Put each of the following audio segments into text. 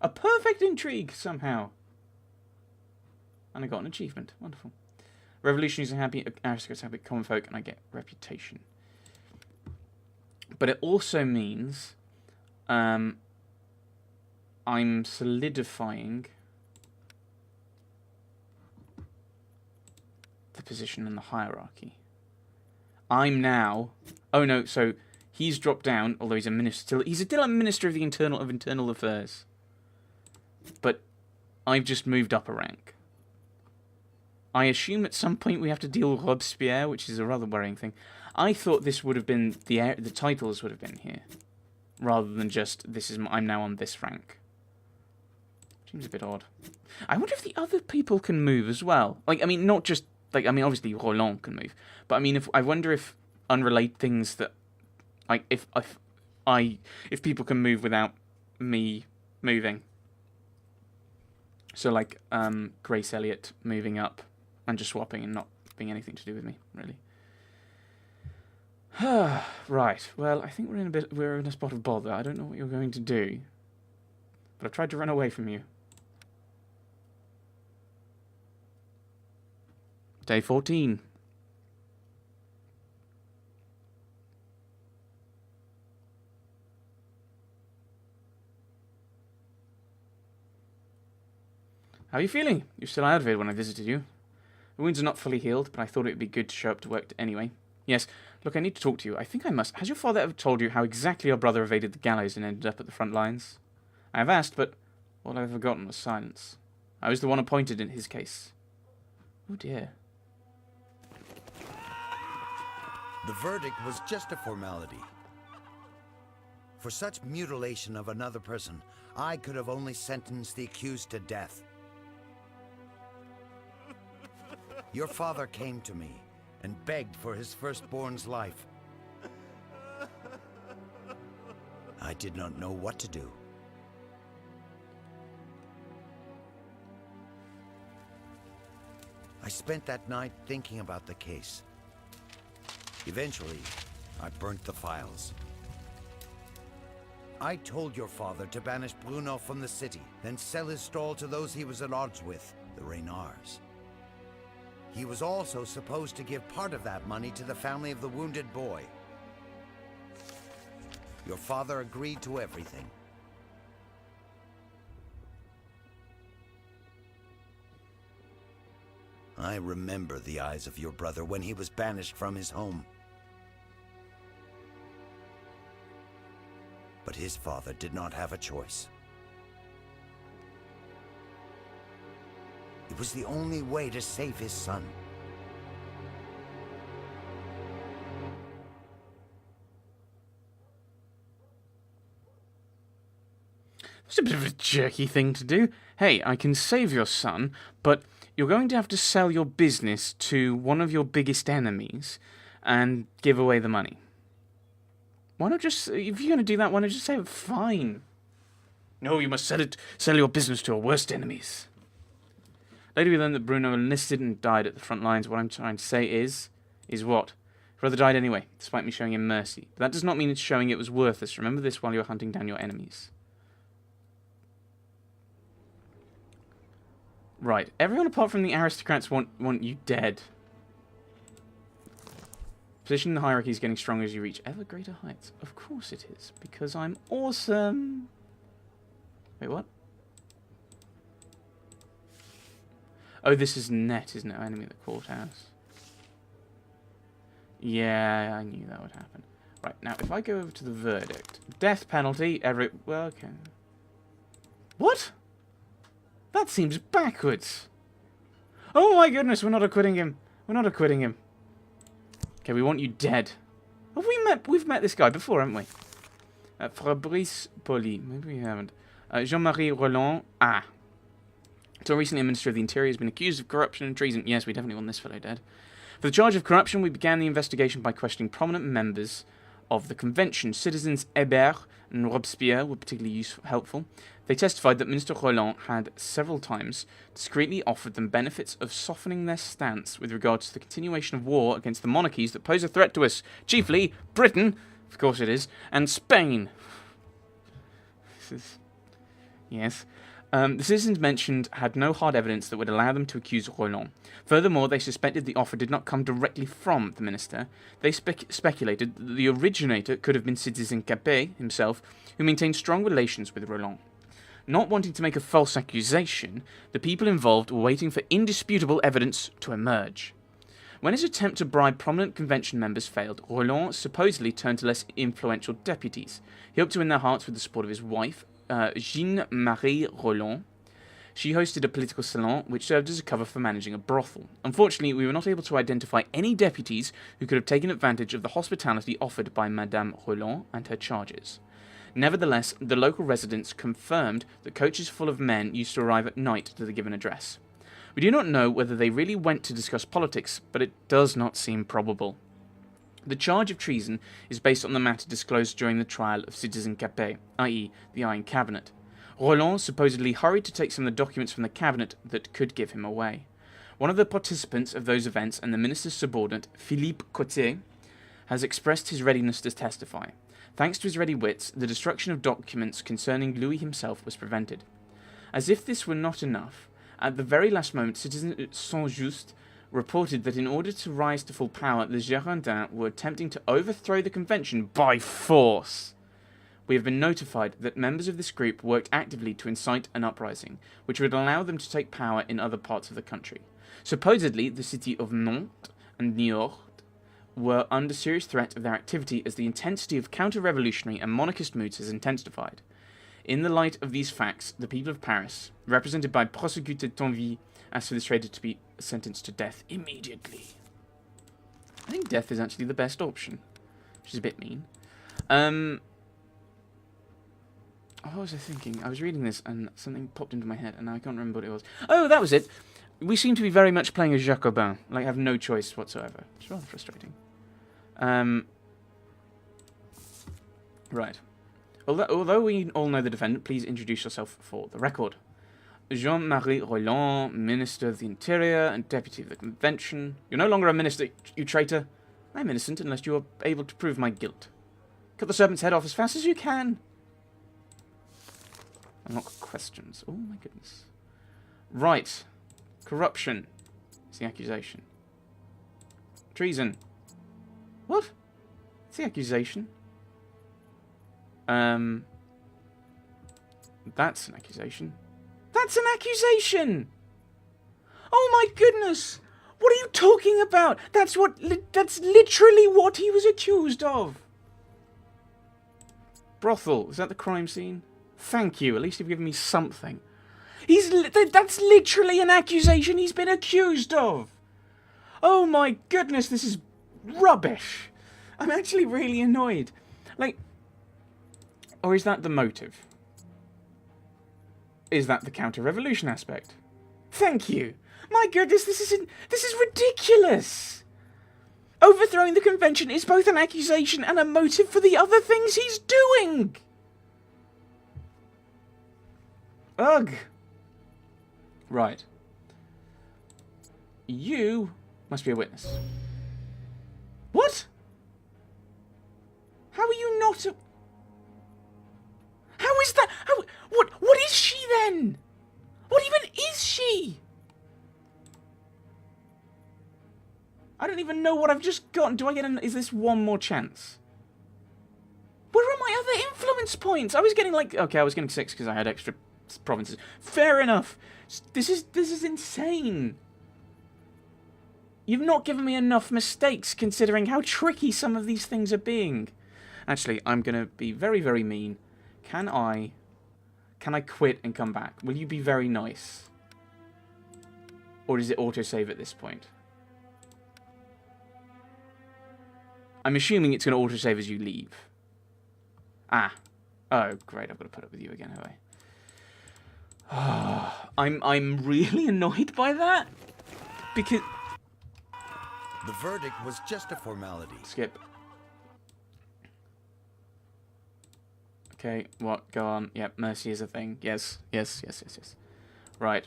A perfect intrigue, somehow. And I got an achievement. Wonderful. Revolutionaries are happy, aristocrats are happy, common folk, and I get reputation. But it also means I'm solidifying the position in the hierarchy. I'm now... Oh no, so he's dropped down, although he's a minister. He's still a minister of the internal affairs. But I've just moved up a rank. I assume at some point we have to deal with Robespierre, which is a rather worrying thing. I thought this would have been the titles would have been here, rather than just I'm now on this rank. Seems a bit odd. I wonder if the other people can move as well. Like, I mean, not just like, I mean, obviously Roland can move, but I mean, I wonder if unrelated things that, like, if people can move without me moving. So like Grace Elliott moving up and just swapping and not being anything to do with me, really. Right. Well, I think we're in a spot of bother. I don't know what you're going to do, but I've tried to run away from you. Day 14. How are you feeling? You're still out of it when I visited you. The wounds are not fully healed, but I thought it would be good to show up to work anyway. Yes, look, I need to talk to you. I think I must. Has your father ever told you how exactly your brother evaded the gallows and ended up at the front lines? I have asked, but all I've forgotten was silence. I was the one appointed in his case. Oh dear. The verdict was just a formality. For such mutilation of another person, I could have only sentenced the accused to death. Your father came to me and begged for his firstborn's life. I did not know what to do. I spent that night thinking about the case. Eventually, I burnt the files. I told your father to banish Bruno from the city, then sell his stall to those he was at odds with, the Reynards. He was also supposed to give part of that money to the family of the wounded boy. Your father agreed to everything. I remember the eyes of your brother when he was banished from his home. But his father did not have a choice. It was the only way to save his son. It's a bit of a jerky thing to do. Hey, I can save your son, but you're going to have to sell your business to one of your biggest enemies and give away the money. Why not just, if you're going to do that, why not just say, fine. No, you must sell your business to your worst enemies. Later we learned that Bruno enlisted and died at the front lines. What I'm trying to say is what? His brother died anyway, despite me showing him mercy. But that does not mean it's showing it was worthless. Remember this while you're hunting down your enemies. Right, everyone apart from the aristocrats want you dead. Position in the hierarchy is getting stronger as you reach ever greater heights. Of course it is, because I'm awesome. Wait, what? Oh, this is net, isn't it? Enemy of the courthouse. Yeah, I knew that would happen. Right, now, if I go over to the verdict. Death penalty, well, okay. What? That seems backwards. Oh my goodness, we're not acquitting him. We're not acquitting him. Okay, we want you dead. Have we met? We've met this guy before, haven't we? Fabrice Poli. Maybe we haven't. Jean-Marie Roland. Ah. Until recently, a Minister of the Interior has been accused of corruption and treason. Yes, we definitely want this fellow dead. For the charge of corruption, we began the investigation by questioning prominent members of the convention. Citizens Hébert and Robespierre were particularly helpful. They testified that Minister Roland had several times discreetly offered them benefits of softening their stance with regards to the continuation of war against the monarchies that pose a threat to us, chiefly Britain, of course it is, and Spain. This is... Yes. The citizens mentioned had no hard evidence that would allow them to accuse Roland. Furthermore, they suspected the offer did not come directly from the minister. They speculated that the originator could have been citizen Capet himself, who maintained strong relations with Roland. Not wanting to make a false accusation, the people involved were waiting for indisputable evidence to emerge. When his attempt to bribe prominent convention members failed, Roland supposedly turned to less influential deputies. He hoped to win their hearts with the support of his wife, Jeanne-Marie Roland. She hosted a political salon which served as a cover for managing a brothel. Unfortunately, we were not able to identify any deputies who could have taken advantage of the hospitality offered by Madame Roland and her charges. Nevertheless, the local residents confirmed that coaches full of men used to arrive at night to the given address. We do not know whether they really went to discuss politics, but it does not seem probable. The charge of treason is based on the matter disclosed during the trial of Citizen Capet, i.e. the Iron Cabinet. Roland supposedly hurried to take some of the documents from the cabinet that could give him away. One of the participants of those events and the minister's subordinate, Philippe Cotier, has expressed his readiness to testify. Thanks to his ready wits, the destruction of documents concerning Louis himself was prevented. As if this were not enough, at the very last moment, Citizen Saint-Just reported that in order to rise to full power, the Girondins were attempting to overthrow the convention by force. We have been notified that members of this group worked actively to incite an uprising, which would allow them to take power in other parts of the country. Supposedly, the city of Nantes and Niort were under serious threat of their activity as the intensity of counter-revolutionary and monarchist moods has intensified. In the light of these facts, the people of Paris, represented by Prosecutor Tonville, asked for this traitor to be sentenced to death immediately. I think death is actually the best option, which is a bit mean. What was I thinking? I was reading this and something popped into my head and now I can't remember what it was. Oh, that was it! We seem to be very much playing a Jacobin, like have no choice whatsoever. It's rather frustrating. Right. Although we all know the defendant, please introduce yourself for the record. Jean-Marie Roland, Minister of the Interior and Deputy of the Convention. You're no longer a minister, you traitor. I'm innocent unless you are able to prove my guilt. Cut the serpent's head off as fast as you can. Unlock questions. Oh my goodness. Right. Corruption is the accusation. Treason. What? It's the accusation. That's an accusation. That's an accusation! Oh my goodness! What are you talking about? That's literally what he was accused of! Brothel, is that the crime scene? Thank you, at least you've given me something. That's literally an accusation he's been accused of! Oh my goodness, this is rubbish! I'm actually really annoyed. Like, or is that the motive? Is that the counter-revolution aspect? Thank you! My goodness, this is ridiculous! Overthrowing the convention is both an accusation and a motive for the other things he's doing! Ugh! Right. You must be a witness. What? How are you not a... How is that? What is she then? What even is she? I don't even know what I've just gotten. Do I get is this one more chance? Where are my other influence points? I was getting like, okay, I was getting 6 because I had extra provinces. Fair enough. This is insane. You've not given me enough mistakes considering how tricky some of these things are being. Actually, I'm going to be very, very mean. Can I quit and come back? Will you be very nice? Or does it autosave at this point? I'm assuming it's going to autosave as you leave. Ah. Oh, great. I've got to put up with you again, have I? I'm really annoyed by that. Because... The verdict was just a formality. Skip. Okay, what? Go on. Yep, mercy is a thing. Yes. Right.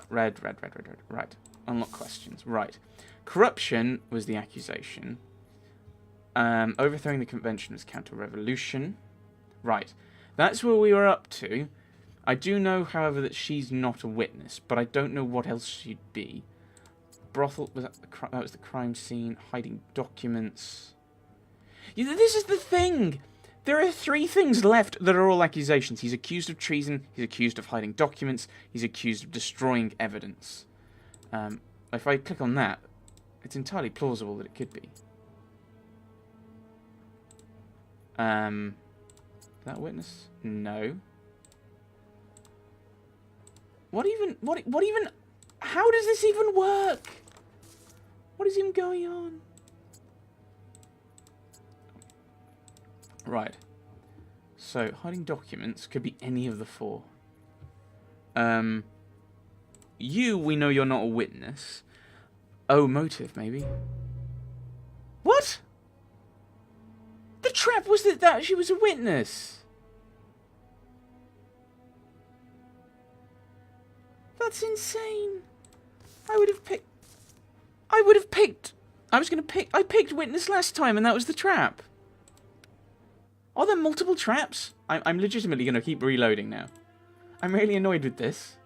Red. Right. Unlock questions. Right. Corruption was the accusation. Overthrowing the convention was counter-revolution. Right. That's where we were up to. I do know, however, that she's not a witness, but I don't know what else she'd be. Brothel, that was the crime scene, hiding documents. Yeah, this is the thing! There are 3 things left that are all accusations. He's accused of treason, he's accused of hiding documents, he's accused of destroying evidence. If I click on that, it's entirely plausible that it could be. Is that a witness? No. What even, how does this even work? What is even going on? Right. So, hiding documents could be any of the 4. You, we know you're not a witness. Oh, motive, maybe. What? The trap was that she was a witness. That's insane. I picked witness last time, and that was the trap. Are there multiple traps? I'm legitimately going to keep reloading now. I'm really annoyed with this.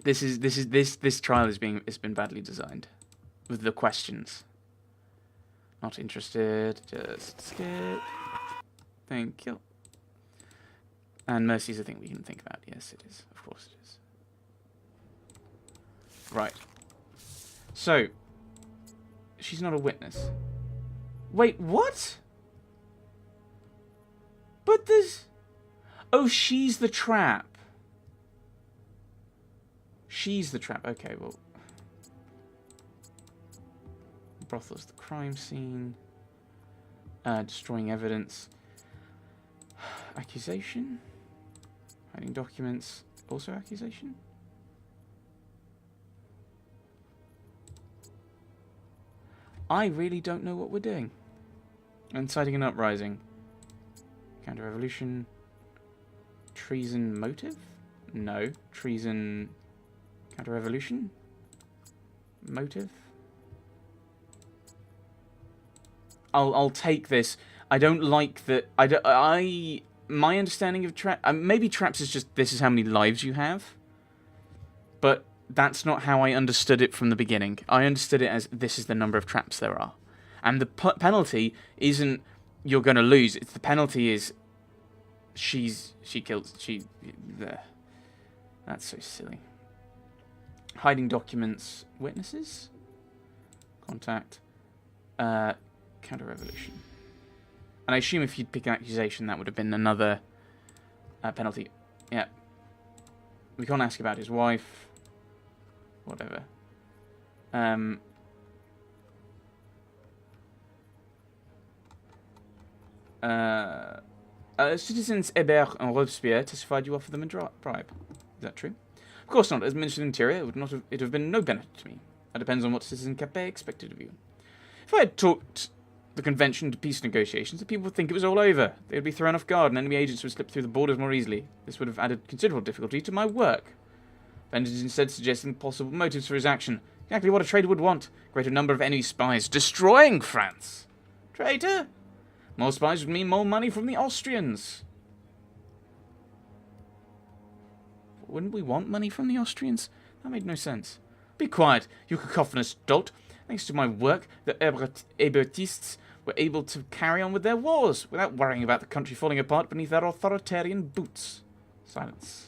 This trial has been badly designed with the questions. Not interested. Just skip. Thank you. And mercy is a thing we can think about. Yes, it is. Of course it is. Right. So, she's not a witness. Wait, what? But there's... Oh, she's the trap. She's the trap. Okay, well... Brothel's the crime scene. Destroying evidence. Accusation? Hiding documents. Also accusation? I really don't know what we're doing. Inciting an uprising. Counter-revolution. Treason motive? No. Treason... Counter-revolution? Motive? I'll take this. I don't like that... My understanding of traps... maybe traps is just this is how many lives you have. But that's not how I understood it from the beginning. I understood it as this is the number of traps there are. And the penalty isn't you're going to lose. It's the penalty is That's so silly. Hiding documents. Witnesses? Contact. Counter-revolution. And I assume if you'd pick an accusation, that would have been another penalty. Yeah. We can't ask about his wife. Whatever. Citizens Hébert and Robespierre testified you offered them a bribe. Is that true? Of course not. As Minister of the Interior, it would have been no benefit to me. That depends on what Citizen Capet expected of you. If I had talked the convention to peace negotiations, the people would think it was all over. They would be thrown off guard and enemy agents would slip through the borders more easily. This would have added considerable difficulty to my work. Vendors instead suggesting possible motives for his action. Exactly what a traitor would want. Greater number of enemy spies destroying France. Traitor? More spies would mean more money from the Austrians. Wouldn't we want money from the Austrians? That made no sense. Be quiet, you cacophonous dolt. Thanks to my work, the Hébertists were able to carry on with their wars without worrying about the country falling apart beneath their authoritarian boots. Silence.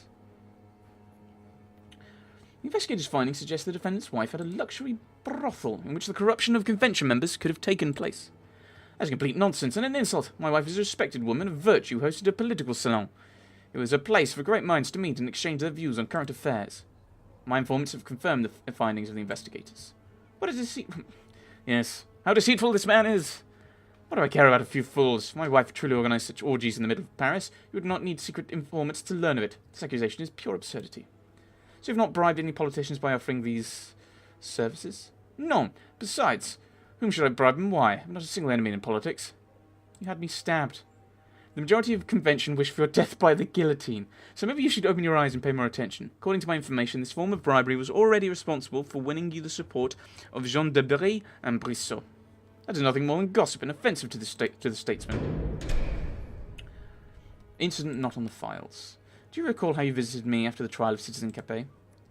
The investigator's findings suggest the defendant's wife had a luxury brothel in which the corruption of convention members could have taken place. That's complete nonsense and an insult. My wife is a respected woman of virtue who hosted a political salon. It was a place for great minds to meet and exchange their views on current affairs. My informants have confirmed the findings of the investigators. What a deceit... Yes, how deceitful this man is! What do I care about a few fools? If my wife truly organized such orgies in the middle of Paris, you would not need secret informants to learn of it. This accusation is pure absurdity. So you've not bribed any politicians by offering these services? No. Besides, whom should I bribe and why? I'm not a single enemy in politics. You had me stabbed. The majority of the convention wish for your death by the guillotine, so maybe you should open your eyes and pay more attention. According to my information, this form of bribery was already responsible for winning you the support of Jean de Berry and Brissot. That is nothing more than gossip and offensive to the statesman. Incident not on the files. Do you recall how you visited me after the trial of Citizen Capet?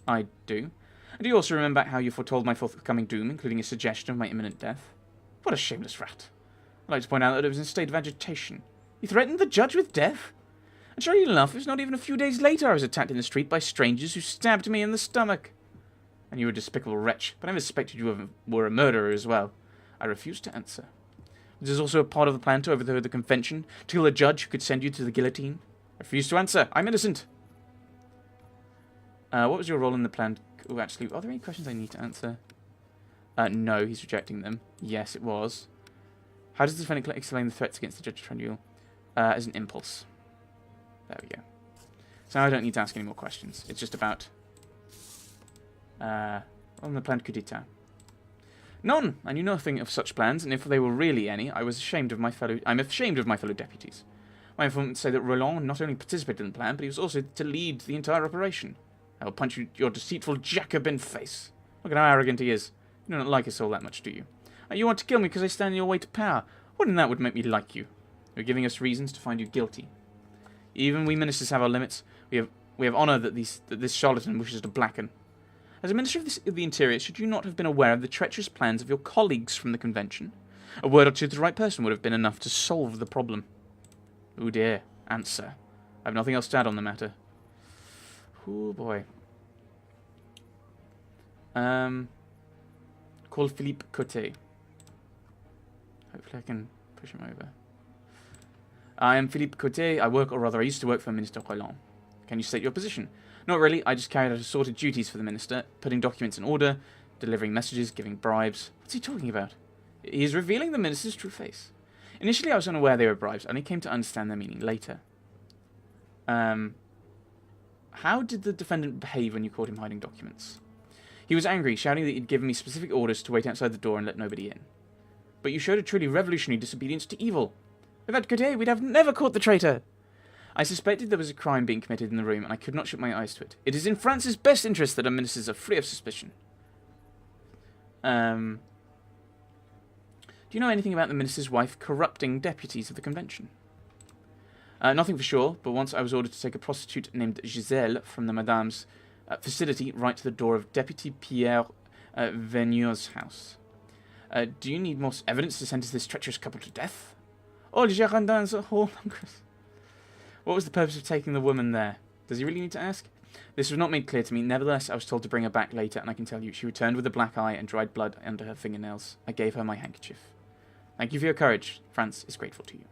I do. And do you also remember how you foretold my forthcoming doom, including a suggestion of my imminent death? What a shameless rat. I'd like to point out that it was in a state of agitation. You threatened the judge with death? And sure enough, it was not even a few days later I was attacked in the street by strangers who stabbed me in the stomach. And you were a despicable wretch, but I never suspected you were a murderer as well. I refused to answer. This is also a part of the plan to overthrow the convention, to kill a judge who could send you to the guillotine. I refuse to answer. I'm innocent. What was your role in the plan? Oh, actually, are there any questions I need to answer? No, he's rejecting them. Yes, it was. How does the defendant explain the threats against the judge tribunal? As an impulse. There we go. So now I don't need to ask any more questions. It's just about... on the planned coup d'etat. None! I knew nothing of such plans, and if there were really any, I'm ashamed of my fellow deputies. My informants say that Roland not only participated in the plan, but he was also to lead the entire operation. I will punch you your deceitful Jacobin face. Look at how arrogant he is. You don't like us all that much, do you? You want to kill me because I stand in your way to power. What in that would make me like you? You're giving us reasons to find you guilty. Even we ministers have our limits. We have honour that this charlatan wishes to blacken. As a Minister of the Interior, should you not have been aware of the treacherous plans of your colleagues from the convention? A word or two to the right person would have been enough to solve the problem. Oh dear. Answer. I have nothing else to add on the matter. Oh boy. Call Philippe Coté. Hopefully I can push him over. I am Philippe Coté. I work, or rather I used to work for Minister Roland. Can you state your position? Not really. I just carried out assorted duties for the minister, putting documents in order, delivering messages, giving bribes. What's he talking about? He is revealing the minister's true face. Initially I was unaware they were bribes, and I came to understand their meaning later. How did the defendant behave when you caught him hiding documents? He was angry, shouting that he'd given me specific orders to wait outside the door and let nobody in. But you showed a truly revolutionary disobedience to evil. Without Coté, we'd have never caught the traitor. I suspected there was a crime being committed in the room, and I could not shut my eyes to it. It is in France's best interest that our ministers are free of suspicion. Do you know anything about the minister's wife corrupting deputies of the convention? Nothing for sure, but once I was ordered to take a prostitute named Giselle from the Madame's facility right to the door of Deputy Pierre Vergniaud's house. Do you need more evidence to sentence this treacherous couple to death? Oh, les Girondins are all hungers. What was the purpose of taking the woman there? Does he really need to ask? This was not made clear to me. Nevertheless, I was told to bring her back later, and I can tell you, she returned with a black eye and dried blood under her fingernails. I gave her my handkerchief. Thank you for your courage. France is grateful to you.